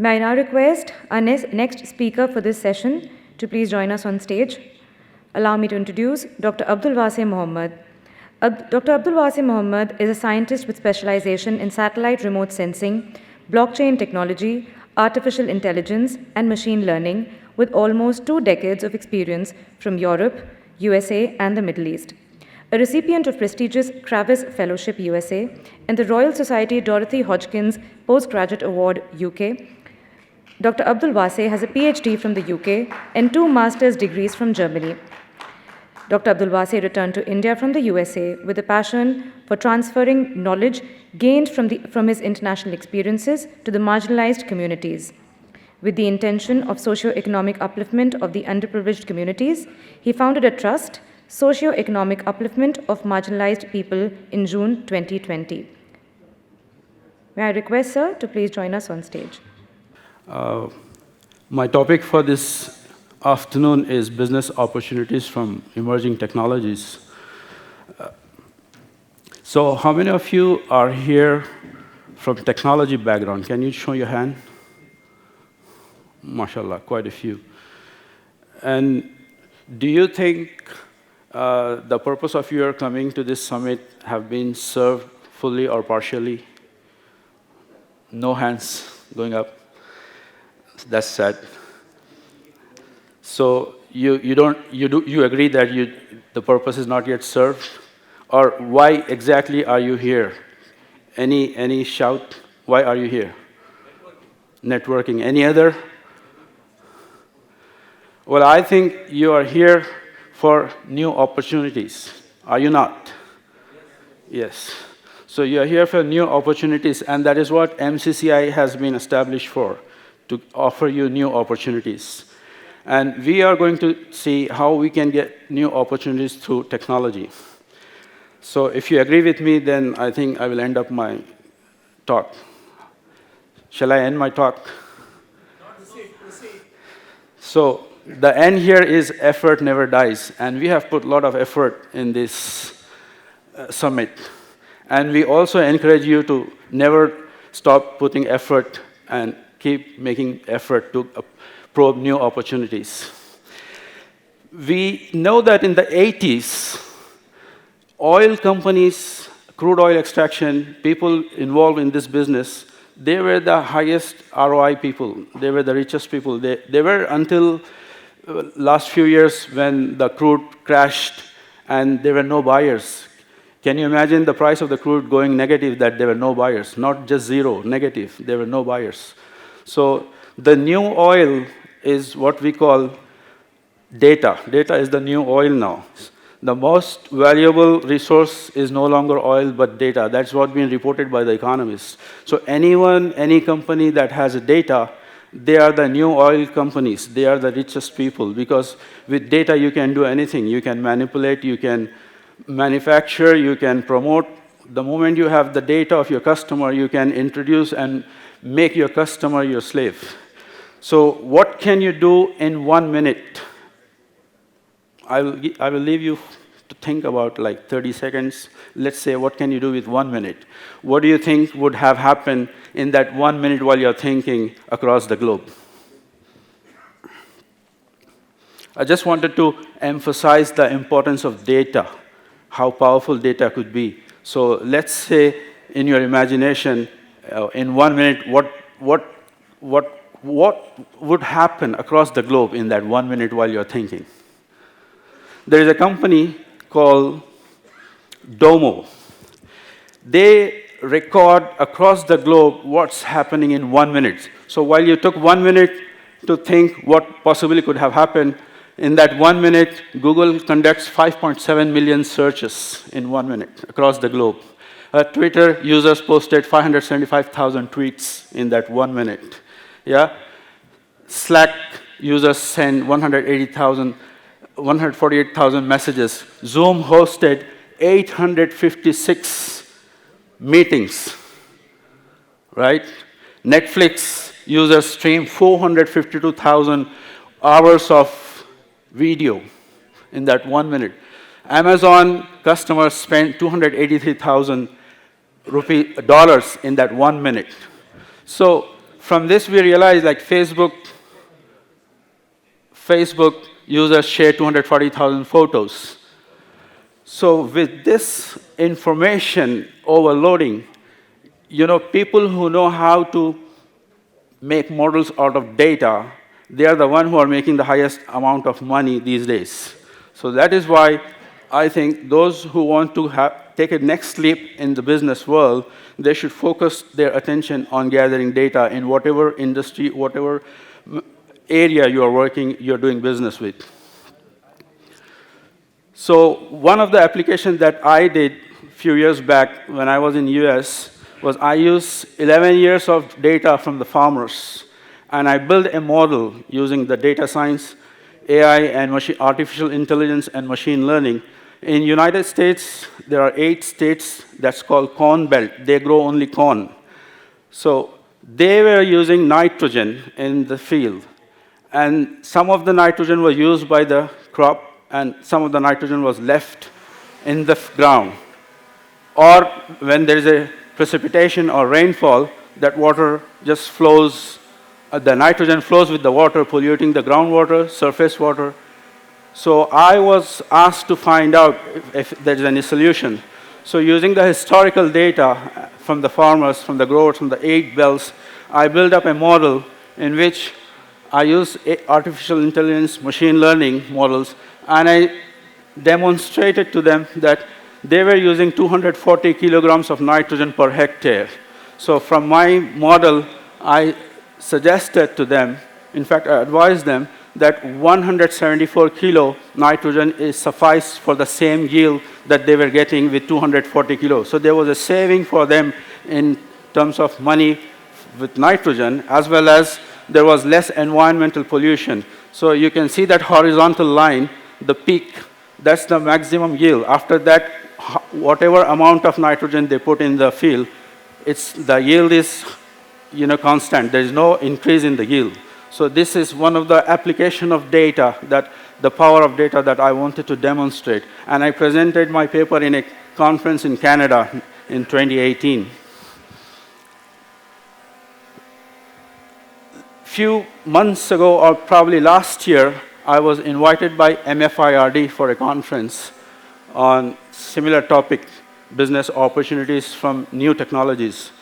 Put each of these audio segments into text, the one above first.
May I now request our next speaker for this session to please join us on stage. Allow me to introduce Dr. Abdulwasey Mohammed. Dr. Abdulwasey Mohammed is a scientist with specialization in satellite remote sensing, blockchain technology, artificial intelligence, and machine learning, with almost 2 decades of experience from Europe, USA, and the Middle East. A recipient of prestigious Kravis Fellowship USA and the Royal Society Dorothy Hodgkins Postgraduate Award UK, Dr. Abdulwasey has a PhD from the UK and 2 master's degrees from Germany. Dr. Abdulwasey returned to India from the USA with a passion for transferring knowledge gained from his international experiences to the marginalized communities. With the intention of socio-economic upliftment of the underprivileged communities, he founded a trust, Socio-Economic Upliftment of Marginalized People, in June 2020. May I request, sir, to please join us on stage. My topic for this afternoon is business opportunities from emerging technologies. So how many of you are here from technology background? Can you show your hand? MashaAllah, quite a few. And do you think the purpose of your coming to this summit have been served fully or partially? No hands going up. That's sad. So you agree that the purpose is not yet served? Or why exactly are you here? Any shout? Why are you here? Networking. Any other? Well, I think you are here for new opportunities. Are you not? Yes. So you are here for new opportunities, and that is what MCCI has been established for, to offer you new opportunities. And we are going to see how we can get new opportunities through technology. So if you agree with me, then I think I will end up my talk. Shall I end my talk? Proceed. So the end here is effort never dies. And we have put a lot of effort in this summit. And we also encourage you to never stop putting effort and keep making effort to probe new opportunities. We know that in the 80s, oil companies, crude oil extraction, people involved in this business, they were the highest ROI people. They were the richest people. They were until last few years when the crude crashed and there were no buyers. Can you imagine the price of the crude going negative, that there were no buyers? Not just zero, negative. There were no buyers. So the new oil is what we call data. Data is the new oil now. The most valuable resource is no longer oil, but data. That's what's been reported by the economists. So anyone, any company that has data, they are the new oil companies. They are the richest people, because with data you can do anything. You can manipulate, you can manufacture, you can promote. The moment you have the data of your customer, you can introduce and make your customer your slave. So what can you do in 1 minute? I will leave you to think about like 30 seconds. Let's say, what can you do with 1 minute? What do you think would have happened in that 1 minute while you're thinking across the globe? I just wanted to emphasize the importance of data, how powerful data could be. So let's say in your imagination, in 1 minute, what would happen across the globe in that 1 minute while you're thinking? There is a company called Domo. They record across the globe what's happening in 1 minute. So while you took 1 minute to think what possibly could have happened, in that 1 minute, Google conducts 5.7 million searches in 1 minute across the globe. Twitter users posted 575,000 tweets in that 1 minute. Yeah? Slack users sent 148,000 messages. Zoom hosted 856 meetings, right? Netflix users streamed 452,000 hours of video in that 1 minute. Amazon customers spent $283,000 in that 1 minute. So from this, we realized like Facebook users share 240,000 photos. So with this information overloading, people who know how to make models out of data, they are the ones who are making the highest amount of money these days. So that is why I think those who want to take a next leap in the business world, they should focus their attention on gathering data in whatever industry, whatever area you are working, you're doing business with. So one of the applications that I did a few years back when I was in US was I used 11 years of data from the farmers, and I built a model using the data science, AI, and artificial intelligence and machine learning. In United States, there are 8 states that's called corn belt. They grow only corn. So they were using nitrogen in the field. And some of the nitrogen was used by the crop, and some of the nitrogen was left in the ground. Or when there is a precipitation or rainfall, that water just flows, the nitrogen flows with the water, polluting the groundwater, surface water. So I was asked to find out if there is any solution. So using the historical data from the farmers, from the growers, from the 8 belts, I built up a model in which I use artificial intelligence, machine learning models, and I demonstrated to them that they were using 240 kilograms of nitrogen per hectare. So from my model, I suggested to them, in fact, I advised them that 174 kilo nitrogen is suffice for the same yield that they were getting with 240 kilos. So there was a saving for them in terms of money with nitrogen, as well as there was less environmental pollution. So you can see that horizontal line, the peak, that's the maximum yield. After that, whatever amount of nitrogen they put in the field, the yield is constant. There is no increase in the yield. So this is one of the application of data, the power of data that I wanted to demonstrate. And I presented my paper in a conference in Canada in 2018. Few months ago, or probably last year, I was invited by MFIRD for a conference on similar topic, business opportunities from new technologies.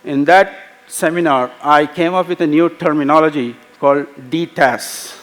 In that seminar, I came up with a new terminology called DTAS.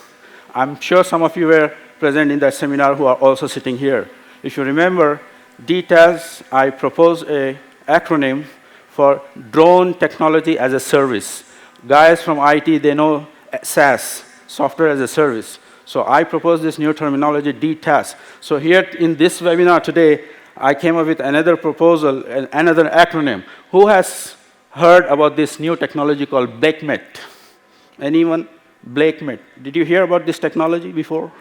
I'm sure some of you were present in that seminar who are also sitting here. If you remember, DTAS, I proposed an acronym for Drone Technology as a Service. Guys from IT, they know SaaS, Software as a Service. So I proposed this new terminology, DTAS. So here in this webinar today, I came up with another proposal, another acronym. Who has heard about this new technology called BLAIQMET? Anyone? BLAIQMET. Did you hear about this technology before?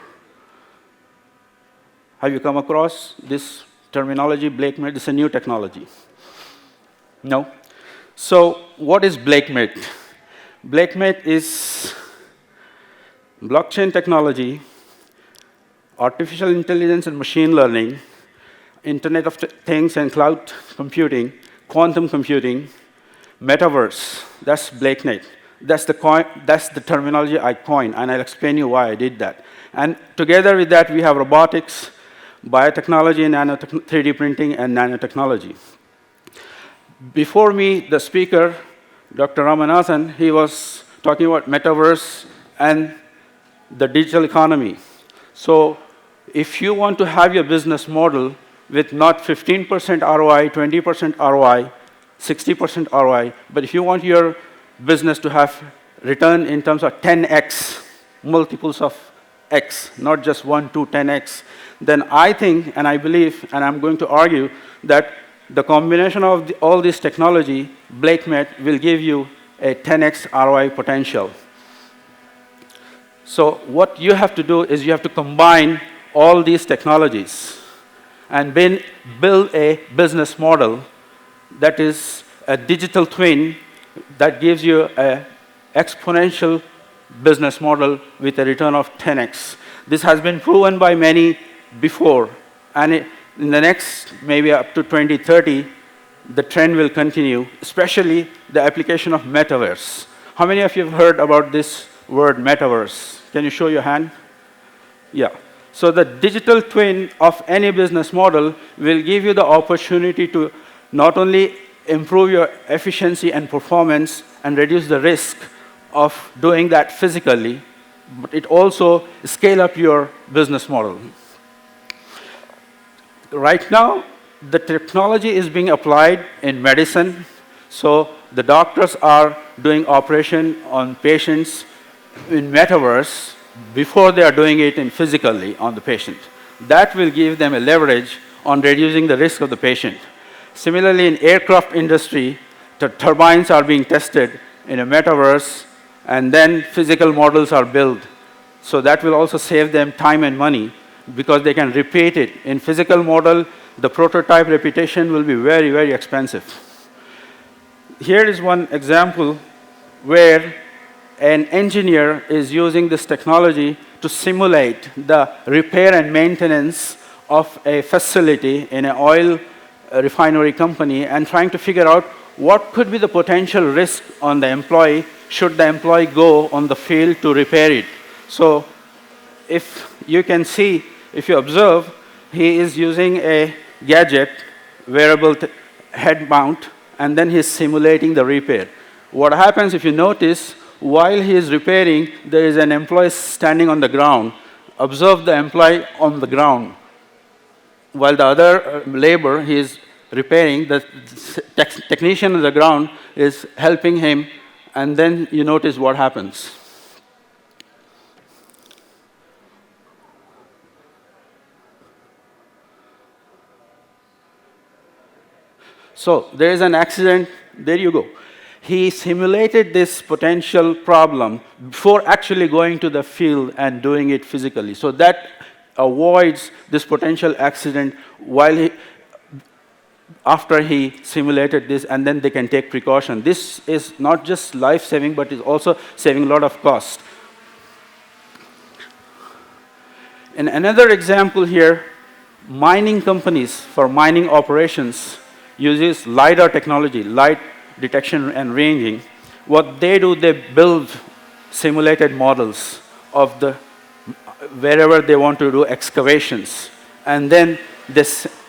Have you come across this terminology, BLAIQMET? It's a new technology. No? So what is BLAIQMET? BLAIQMET is blockchain technology, artificial intelligence and machine learning, Internet of Things and cloud computing, quantum computing, Metaverse. That's BLAIQMET. That's the terminology I coined, and I'll explain you why I did that. And together with that, we have robotics, biotechnology, 3D printing, and nanotechnology. Before me, the speaker, Dr. Ramanathan, he was talking about Metaverse and the digital economy. So if you want to have your business model with not 15% ROI, 20% ROI, 60% ROI, but if you want your business to have return in terms of 10x, multiples of x, not just 1, 2, 10x, then I think, and I believe, and I'm going to argue, that the combination of all this technology, BLAIQMET, will give you a 10x ROI potential. So what you have to do is you have to combine all these technologies and build a business model that is a digital twin that gives you an exponential business model with a return of 10x. This has been proven by many before, and in the next, maybe up to 2030, the trend will continue, especially the application of Metaverse. How many of you have heard about this word Metaverse? Can you show your hand? Yeah. So the digital twin of any business model will give you the opportunity to not only improve your efficiency and performance and reduce the risk of doing that physically, but it also scale up your business model. Right now, the technology is being applied in medicine. So the doctors are doing operation on patients in Metaverse before they are doing it in physically on the patient. That will give them a leverage on reducing the risk of the patient. Similarly, in aircraft industry, the turbines are being tested in a Metaverse, and then physical models are built. So that will also save them time and money because they can repeat it. In physical model, the prototype repetition will be very, very expensive. Here is one example where an engineer is using this technology to simulate the repair and maintenance of a facility in an oil refinery company and trying to figure out what could be the potential risk on the employee should the employee go on the field to repair it. So if you can see, if you observe, he is using a gadget, wearable head mount, and then he's simulating the repair. What happens if you notice, while he is repairing, there is an employee standing on the ground. Observe the employee on the ground. While the other labor, he is repairing, the technician on the ground is helping him, and then you notice what happens. So there is an accident, there you go. He simulated this potential problem before actually going to the field and doing it physically. So that avoids this potential accident after he simulated this, and then they can take precaution. This is not just life-saving, but is also saving a lot of cost. In another example here, mining companies for mining operations uses LiDAR technology, light detection and ranging. What they do, they build simulated models of wherever they want to do excavations. And then they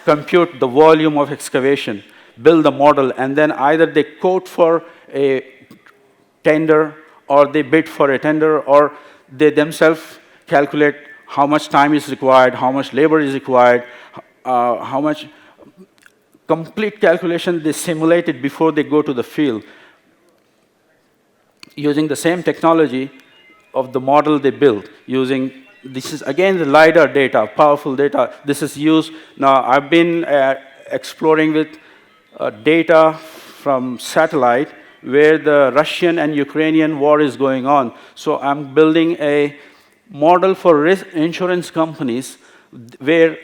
compute the volume of excavation, build the model, and then either they quote for a tender, or they bid for a tender, or they themselves calculate how much time is required, how much labor is required, how much complete calculation they simulate it before they go to the field, using the same technology of the model they built, this is again the LiDAR data, powerful data. This is used, now I've been exploring with data from satellite where the Russian and Ukrainian war is going on. So I'm building a model for insurance companies where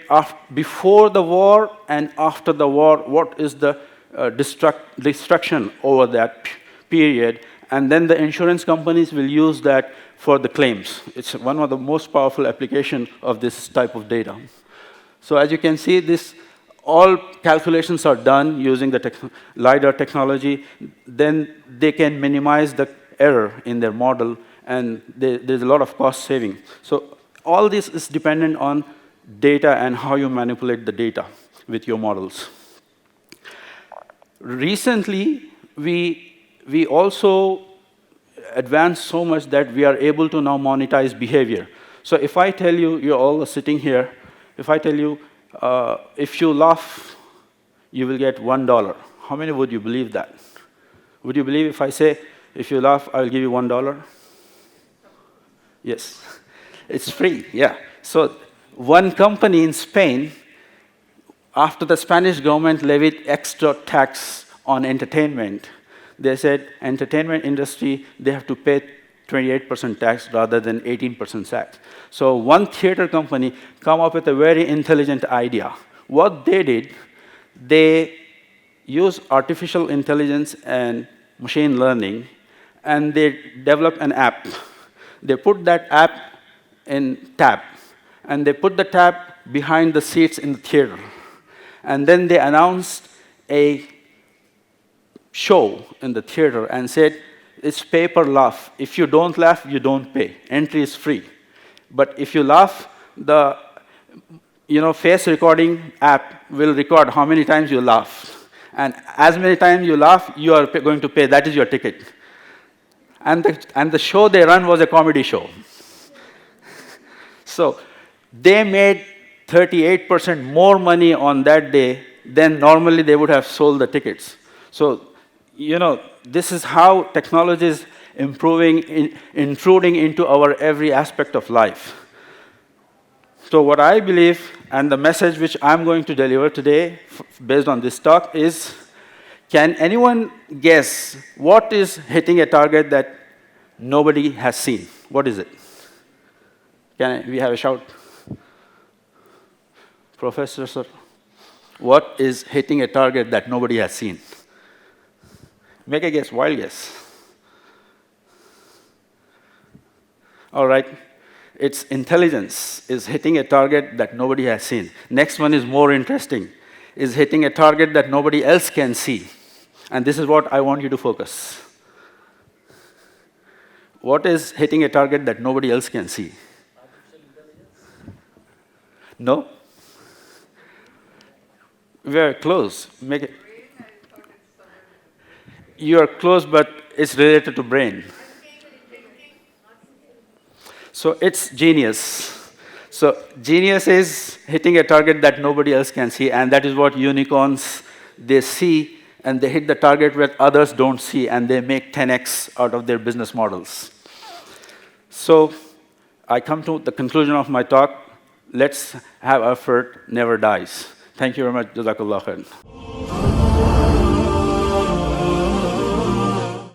before the war and after the war, what is the destruction over that period, and then the insurance companies will use that for the claims. It's one of the most powerful applications of this type of data. So as you can see, all calculations are done using the LiDAR technology. Then they can minimize the error in their model, and there's a lot of cost saving. So all this is dependent on data and how you manipulate the data with your models. Recently, we also advanced so much that we are able to now monetize behavior. So if I tell you, you're all sitting here, if I tell you, if you laugh, you will get $1. How many would you believe that? Would you believe if I say, if you laugh, I'll give you $1? Yes. It's free, yeah. So one company in Spain, after the Spanish government levied extra tax on entertainment, they said entertainment industry, they have to pay 28% tax rather than 18% tax. So one theater company come up with a very intelligent idea. What they did, they used artificial intelligence and machine learning, and they developed an app. They put that app in tab, and they put the tab behind the seats in the theater. And then they announced a show in the theater and said, It's pay per laugh. If you don't laugh, you don't pay. Entry is free. But if you laugh, the face recording app will record how many times you laugh. And as many times you laugh, you are going to pay. That is your ticket. And the show they run was a comedy show. So they made 38% more money on that day than normally they would have sold the tickets. So, this is how technology is improving, intruding into our every aspect of life. So what I believe, and the message which I'm going to deliver today, based on this talk, is, can anyone guess what is hitting a target that nobody has seen? What is it? Can we have a shout? Professor, sir, what is hitting a target that nobody has seen? Make a guess, wild guess. All right, it's intelligence is hitting a target that nobody has seen. Next one is more interesting, is hitting a target that nobody else can see. And this is what I want you to focus. What is hitting a target that nobody else can see? Artificial intelligence? No? We're close. Make it. You are close, but it's related to brain. So it's genius. So genius is hitting a target that nobody else can see, and that is what unicorns, they see, and they hit the target where others don't see, and they make 10x out of their business models. So I come to the conclusion of my talk. Let's have effort, never dies. Thank you very much. Jazakallah khair.